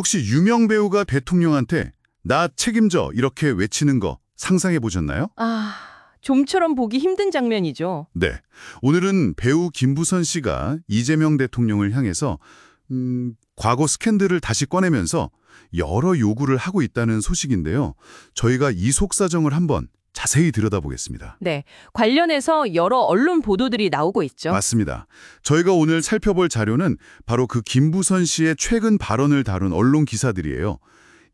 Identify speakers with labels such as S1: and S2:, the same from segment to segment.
S1: 혹시 유명 배우가 대통령한테 나 책임져 이렇게 외치는 거 상상해 보셨나요?
S2: 아, 좀처럼 보기 힘든 장면이죠.
S1: 네. 오늘은 배우 김부선 씨가 이재명 대통령을 향해서 과거 스캔들을 다시 꺼내면서 여러 요구를 하고 있다는 소식인데요. 저희가 이 속사정을 한번 자세히 들여다보겠습니다.
S2: 네, 관련해서 여러 언론 보도들이 나오고 있죠.
S1: 맞습니다. 저희가 오늘 살펴볼 자료는 바로 그 김부선 씨의 최근 발언을 다룬 언론 기사들이에요.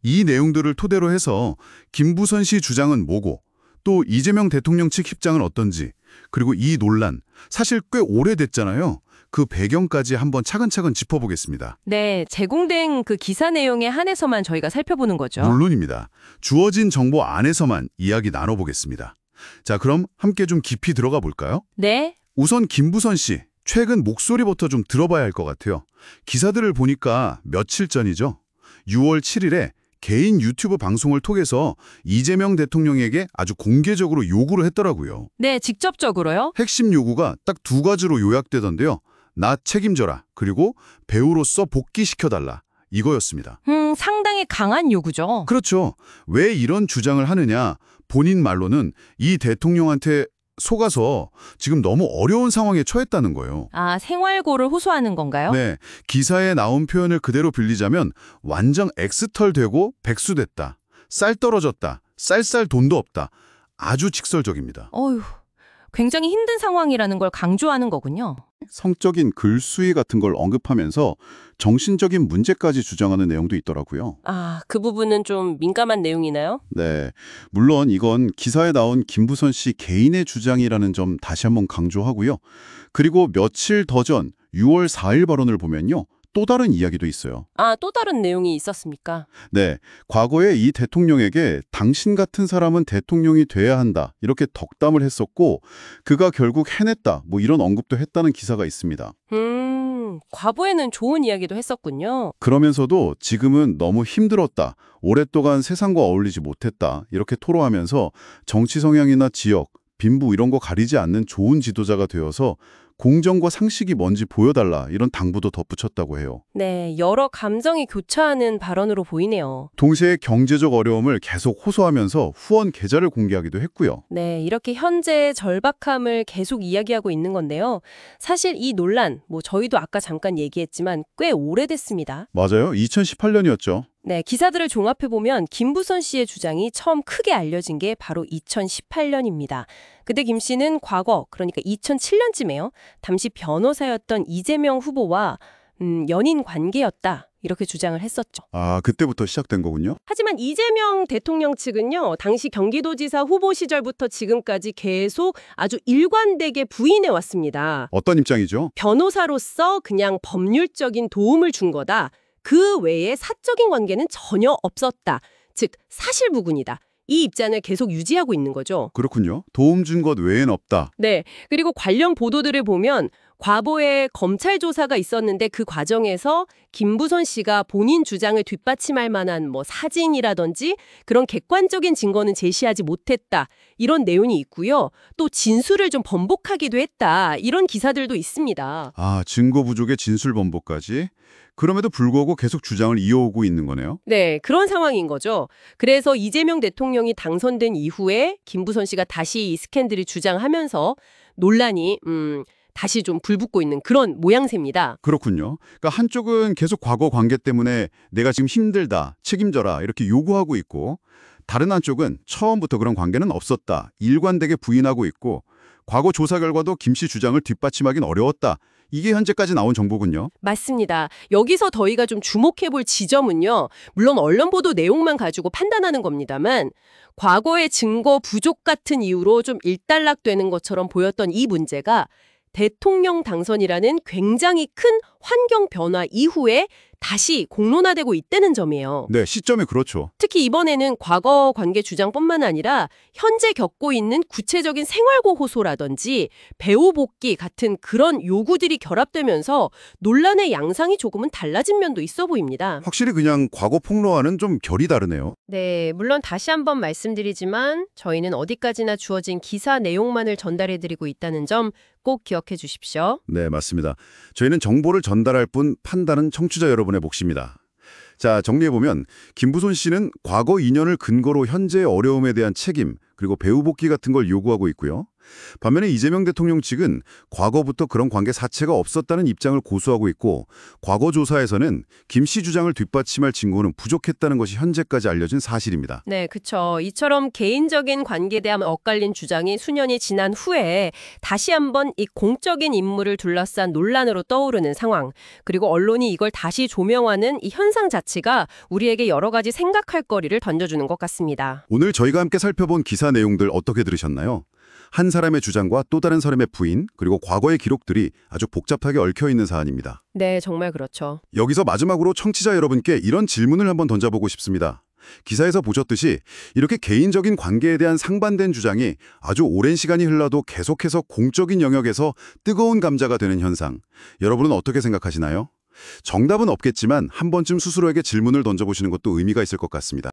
S1: 이 내용들을 토대로 해서 김부선 씨 주장은 뭐고 또 이재명 대통령 측 입장은 어떤지 그리고 이 논란 사실 꽤 오래됐잖아요. 그 배경까지 한번 차근차근 짚어보겠습니다.
S2: 네, 제공된 그 기사 내용에 한해서만 저희가 살펴보는 거죠.
S1: 물론입니다. 주어진 정보 안에서만 이야기 나눠보겠습니다. 자, 그럼 함께 좀 깊이 들어가 볼까요?
S2: 네,
S1: 우선 김부선 씨, 최근 목소리부터 좀 들어봐야 할 것 같아요. 기사들을 보니까 며칠 전이죠. 6월 7일에 개인 유튜브 방송을 통해서 이재명 대통령에게 아주 공개적으로 요구를 했더라고요.
S2: 네, 직접적으로요.
S1: 핵심 요구가 딱 두 가지로 요약되던데요. 나 책임져라. 그리고 배우로서 복귀시켜달라. 이거였습니다.
S2: 상당히 강한 요구죠.
S1: 그렇죠. 왜 이런 주장을 하느냐. 본인 말로는 이 대통령한테 속아서 지금 너무 어려운 상황에 처했다는 거예요.
S2: 아, 생활고를 호소하는 건가요?
S1: 네, 기사에 나온 표현을 그대로 빌리자면 완전 엑스털 되고 백수됐다. 쌀 떨어졌다. 쌀 돈도 없다. 아주 직설적입니다.
S2: 어휴, 굉장히 힘든 상황이라는 걸 강조하는 거군요.
S3: 성적인 글수위 같은 걸 언급하면서 정신적인 문제까지 주장하는 내용도 있더라고요.
S4: 아, 그 부분은 좀 민감한 내용이나요?
S3: 네, 물론 이건 기사에 나온 김부선 씨 개인의 주장이라는 점 다시 한번 강조하고요. 그리고 며칠 더 전 6월 4일 발언을 보면요. 또 다른 이야기도 있어요.
S4: 아, 또 다른 내용이 있었습니까?
S3: 네, 과거에 이 대통령에게 당신 같은 사람은 대통령이 돼야 한다 이렇게 덕담을 했었고 그가 결국 해냈다 뭐 이런 언급도 했다는 기사가 있습니다.
S4: 과거에는 좋은 이야기도 했었군요.
S3: 그러면서도 지금은 너무 힘들었다. 오랫동안 세상과 어울리지 못했다. 이렇게 토로하면서 정치 성향이나 지역, 빈부 이런 거 가리지 않는 좋은 지도자가 되어서 공정과 상식이 뭔지 보여달라 이런 당부도 덧붙였다고 해요.
S4: 네, 여러 감정이 교차하는 발언으로 보이네요.
S3: 동시에 경제적 어려움을 계속 호소하면서 후원 계좌를 공개하기도 했고요.
S4: 네, 이렇게 현재의 절박함을 계속 이야기하고 있는 건데요. 사실 이 논란, 저희도 아까 잠깐 얘기했지만 꽤 오래됐습니다.
S3: 맞아요. 2018년이었죠.
S4: 네, 기사들을 종합해보면 김부선 씨의 주장이 처음 크게 알려진 게 바로 2018년입니다. 그때 김 씨는 과거, 그러니까 2007년쯤에요. 당시 변호사였던 이재명 후보와 연인 관계였다. 이렇게 주장을 했었죠.
S3: 아, 그때부터 시작된 거군요.
S4: 하지만 이재명 대통령 측은요. 당시 경기도지사 후보 시절부터 지금까지 계속 아주 일관되게 부인해 왔습니다.
S3: 어떤 입장이죠?
S4: 변호사로서 그냥 법률적인 도움을 준 거다. 그 외에 사적인 관계는 전혀 없었다. 즉 사실무근이다. 이 입장을 계속 유지하고 있는 거죠.
S3: 그렇군요. 도움 준 것 외엔 없다.
S4: 네. 그리고 관련 보도들을 보면 과거에 검찰 조사가 있었는데 그 과정에서 김부선 씨가 본인 주장을 뒷받침할 만한 사진이라든지 그런 객관적인 증거는 제시하지 못했다. 이런 내용이 있고요. 또 진술을 좀 번복하기도 했다. 이런 기사들도 있습니다.
S3: 아, 증거 부족의 진술 번복까지? 그럼에도 불구하고 계속 주장을 이어오고 있는 거네요.
S4: 네, 그런 상황인 거죠. 그래서 이재명 대통령이 당선된 이후에 김부선 씨가 다시 이 스캔들을 주장하면서 논란이 다시 좀 불붙고 있는 그런 모양새입니다.
S3: 그렇군요. 그러니까 한쪽은 계속 과거 관계 때문에 내가 지금 힘들다, 책임져라 이렇게 요구하고 있고 다른 한쪽은 처음부터 그런 관계는 없었다, 일관되게 부인하고 있고 과거 조사 결과도 김 씨 주장을 뒷받침하긴 어려웠다. 이게 현재까지 나온 정보군요.
S4: 맞습니다. 여기서 저희가 좀 주목해볼 지점은요. 물론 언론 보도 내용만 가지고 판단하는 겁니다만 과거의 증거 부족 같은 이유로 좀 일단락되는 것처럼 보였던 이 문제가 대통령 당선이라는 굉장히 큰 환경 변화 이후에 다시 공론화되고 있다는 점이에요.
S3: 네, 시점이 그렇죠.
S4: 특히 이번에는 과거 관계 주장뿐만 아니라 현재 겪고 있는 구체적인 생활고 호소라든지 배우 복귀 같은 그런 요구들이 결합되면서 논란의 양상이 조금은 달라진 면도 있어 보입니다.
S3: 확실히 그냥 과거 폭로와는 좀 결이 다르네요.
S4: 네, 물론 다시 한번 말씀드리지만 저희는 어디까지나 주어진 기사 내용만을 전달해드리고 있다는 점 꼭 기억해 주십시오.
S3: 네, 맞습니다. 저희는 정보를 전달할 뿐 판단은 청취자 여러분의 몫입니다. 자, 정리해보면 김부선 씨는 과거 인연을 근거로 현재의 어려움에 대한 책임, 그리고 배후 복귀 같은 걸 요구하고 있고요. 반면에 이재명 대통령 측은 과거부터 그런 관계 자체가 없었다는 입장을 고수하고 있고, 과거 조사에서는 김 씨 주장을 뒷받침할 증거는 부족했다는 것이 현재까지 알려진 사실입니다.
S4: 네, 그쵸. 이처럼 개인적인 관계에 대한 엇갈린 주장이 수년이 지난 후에 다시 한번 이 공적인 인물을 둘러싼 논란으로 떠오르는 상황, 그리고 언론이 이걸 다시 조명하는 이 현상 자체가 우리에게 여러 가지 생각할 거리를 던져주는 것 같습니다.
S3: 오늘 저희가 함께 살펴본 기사 내용들 어떻게 들으셨나요? 한 사람의 주장과 또 다른 사람의 부인, 그리고 과거의 기록들이 아주 복잡하게 얽혀있는 사안입니다.
S4: 네, 정말 그렇죠.
S3: 여기서 마지막으로 청취자 여러분께 이런 질문을 한번 던져보고 싶습니다. 기사에서 보셨듯이 이렇게 개인적인 관계에 대한 상반된 주장이 아주 오랜 시간이 흘러도 계속해서 공적인 영역에서 뜨거운 감자가 되는 현상, 여러분은 어떻게 생각하시나요? 정답은 없겠지만 한 번쯤 스스로에게 질문을 던져보시는 것도 의미가 있을 것 같습니다.